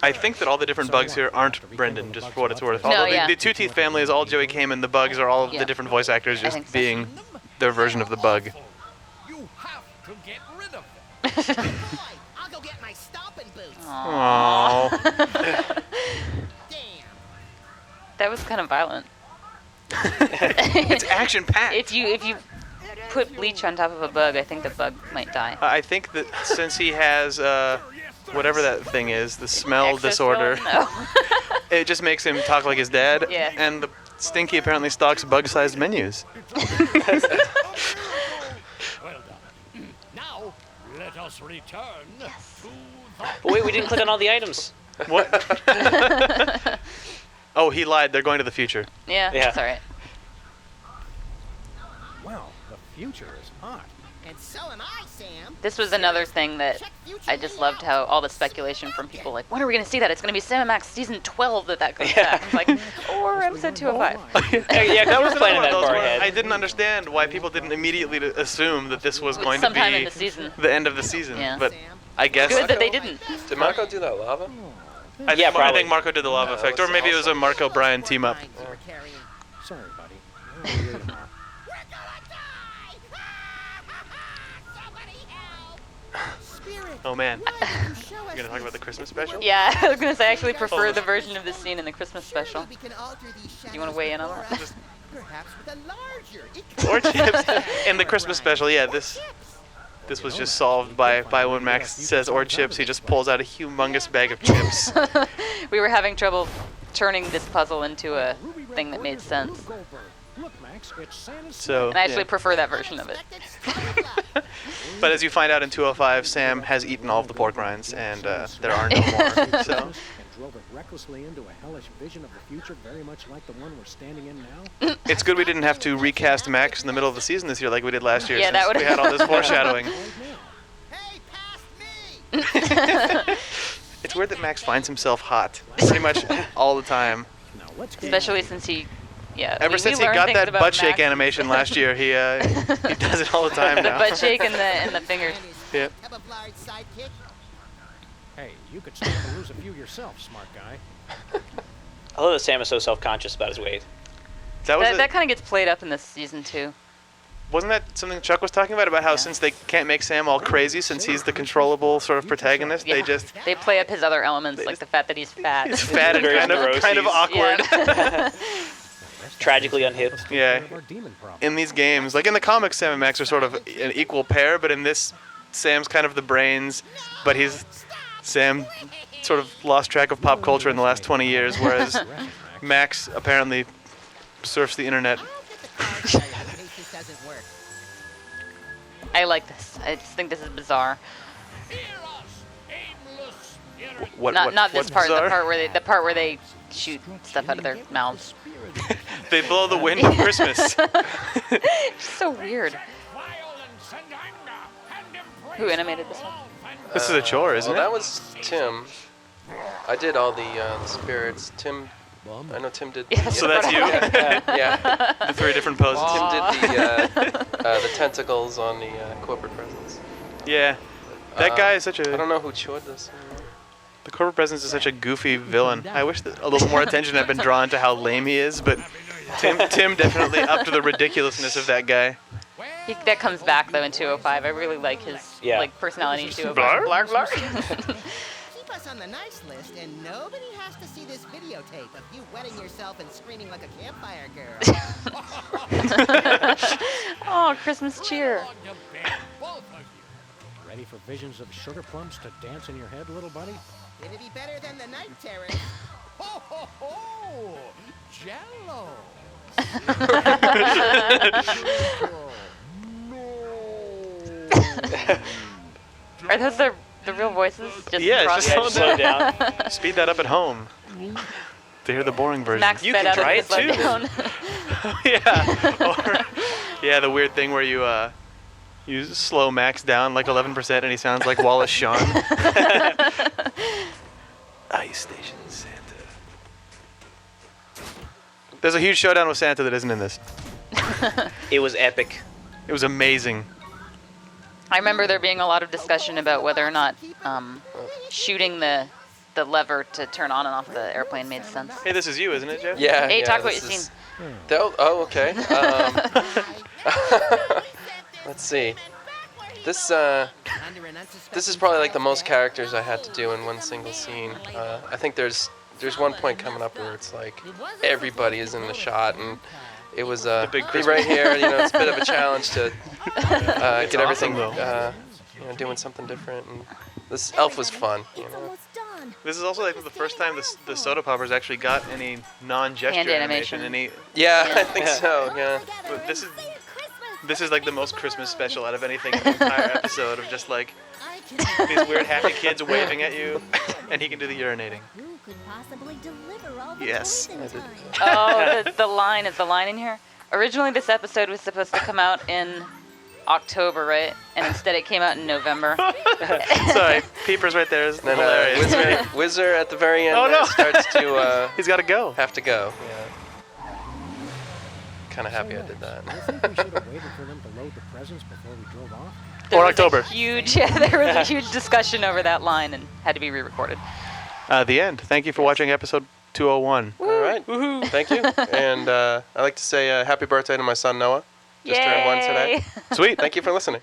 I think that all the different bugs here aren't Brendan, just for what it's worth.
No,
Although
yeah.
the Two Teeth family is all Joey Kamen, the bugs are all of
Yeah.
the different voice actors
I
just
think so.
being their version of the bug.
You have to get rid of them.
I'll go get my stomping boots.
Aww.
That was kind of violent.
It's action packed.
If you put bleach on top of a bug, I think the bug might die.
I think that since he has whatever that thing is, the smell
Excess
disorder,
smell? No.
it just makes him talk like his dad.
Yeah.
And the Stinky apparently stocks bug-sized menus.
Now, let us return to the...
But wait, we didn't click on all the items.
What? Oh, he lied. They're going to the future.
Yeah,
Yeah.
that's all right.
Wow, the future is hot.
And so am I, Sam.
This was another thing that I just loved how all the speculation from people like, when are we going to see that? It's going to be Sam and Max season 12 that comes back. I'm like, or episode 205.
Yeah, that was planning
one of
that
those
far
where
ahead.
I didn't understand why people didn't immediately assume that this was going to
Sometime
be
in the season.
the end of the season.
Yeah.
But I guess
Good that they didn't.
Did Marco do that lava?
I
Yeah,
think, I
probably.
think Marco did the lava
Yeah,
effect,
that
or
was
maybe it was a Marco Brian team up.
Sorry, buddy. Oh, yeah.
Oh man, you're gonna talk about the Christmas special?
Yeah, I was going to say I actually prefer the version of this scene in the Christmas special.
We can alter these
Do you want to weigh in on that?
shadows perhaps with a larger.
Or chips in the Christmas special. Yeah, this was just solved by when Max says or chips, he just pulls out a humongous bag of chips.
We were having trouble turning this puzzle into a thing that made sense.
Look, Max, it's Santa's
So,
And I actually
yeah.
prefer that version of it.
But as you find out in 205, Sam has eaten all of the pork rinds, and there are no more. So
and drove it recklessly into a hellish vision of the future, very much like the one we're standing in now.
it's good we didn't have to recast Max in the middle of the season this year like we did last year.
Yeah, that
since we
would've-
had all this foreshadowing. It's weird that Max finds himself hot pretty much all the time.
Especially since he, yeah.
Ever since he
learn
got
things
that
about
butt shake
Max.
animation last year, he does it all the time
The
now.
butt shake and the fingers.
Yep.
Hey, you could stand to lose a few yourself, smart guy.
I love that Sam is so self-conscious about his weight.
That kind of gets played up in this season too.
Wasn't that something Chuck was talking about how since they can't make Sam all crazy since he's the controllable sort of protagonist,
Yeah.
they
play up his other elements, like the fact that he's fat.
he's fat and kind of awkward.
Yeah.
Tragically unhip.
Yeah. In these games, like in the comics, Sam and Max are sort of an equal pair, but in this, Sam's kind of the brains, but Sam sort of lost track of pop culture in the last 20 years, whereas Max apparently surfs the internet.
I like this. I just think this is bizarre. Not this
what's
part.
bizarre?
The part where they shoot stuff out of their mouths.
They blow the wind for Christmas.
It's so weird. Who animated this one?
This is a chore, isn't
well,
it?
that was Tim. I did all the spirits. Tim, I know Tim did.
Yeah,
the,
So that's you?
yeah.
The 3 different poses.
Tim did the tentacles on the corporate presence.
Yeah. That guy is such
I
a...
don't know who chored this.
The corporate presence is such a goofy villain. I wish that a little more attention had been drawn to how lame he is, but Tim definitely up to the ridiculousness of that guy.
That comes back though in 205. I really like his like personality in 205.
Blar, blar.
Keep us on the nice list, and nobody has to see this videotape of you wetting yourself and screaming like a campfire girl.
Oh, Christmas cheer.
Ready for visions of sugar plums to dance in your head, little buddy?
It'd be better than the night terrors.
Ho, ho, ho! Jello!
Are those the real voices? Just
Yeah,
cross-
just slow down. Speed that up at home to hear the boring version.
Max
You
sped
can
out
try
of
it
the
too. Yeah. Or, yeah, the weird thing where you slow Max down like 11% and he sounds like Wallace Shawn. Ice Station Santa. There's a huge showdown with Santa that isn't in this.
It was epic.
It was amazing.
I remember there being a lot of discussion about whether or not shooting the lever to turn on and off the airplane made sense.
Hey, this is you, isn't it, Jeff?
Yeah.
Hey,
yeah,
talk about
this
your
is-
scene.
Oh, okay. Let's see. This is probably like the most characters I had to do in one single scene. I think there's one point coming up where it's like everybody is in the shot, and it was
big
be right here. You know, it's a bit of a challenge to
It's
get everything
awesome, though.
doing something different. And this elf was fun. You know.
This is also like the first time the soda poppers actually got any non-gesture
Hand animation.
Yeah, I think so. Yeah.
But this is like the most Christmas special out of anything in the entire episode of just like these weird happy kids waving at you, and he can do the urinating.
Who could possibly deliver all the
Yes.
toys in time?
Oh, the line. Is the line in here? Originally, this episode was supposed to come out in October, right? And instead it came out in November.
Sorry, Peepers right there is
Then
hilarious.
Whizzer at the very end
Oh, no.
starts to
He's got to go.
have to go. Yeah. Kind of happy I did that.
I think we should have waited for them to load the presents before we drove off.
There
Or
was a
October.
Huge, there was a huge discussion over that line and had to be re-recorded.
The end. Thank you for watching episode 201.
All right. Woohoo. Thank you. And I'd like to say happy birthday to my son Noah. Just turned 1 today.
Sweet.
Thank you for listening.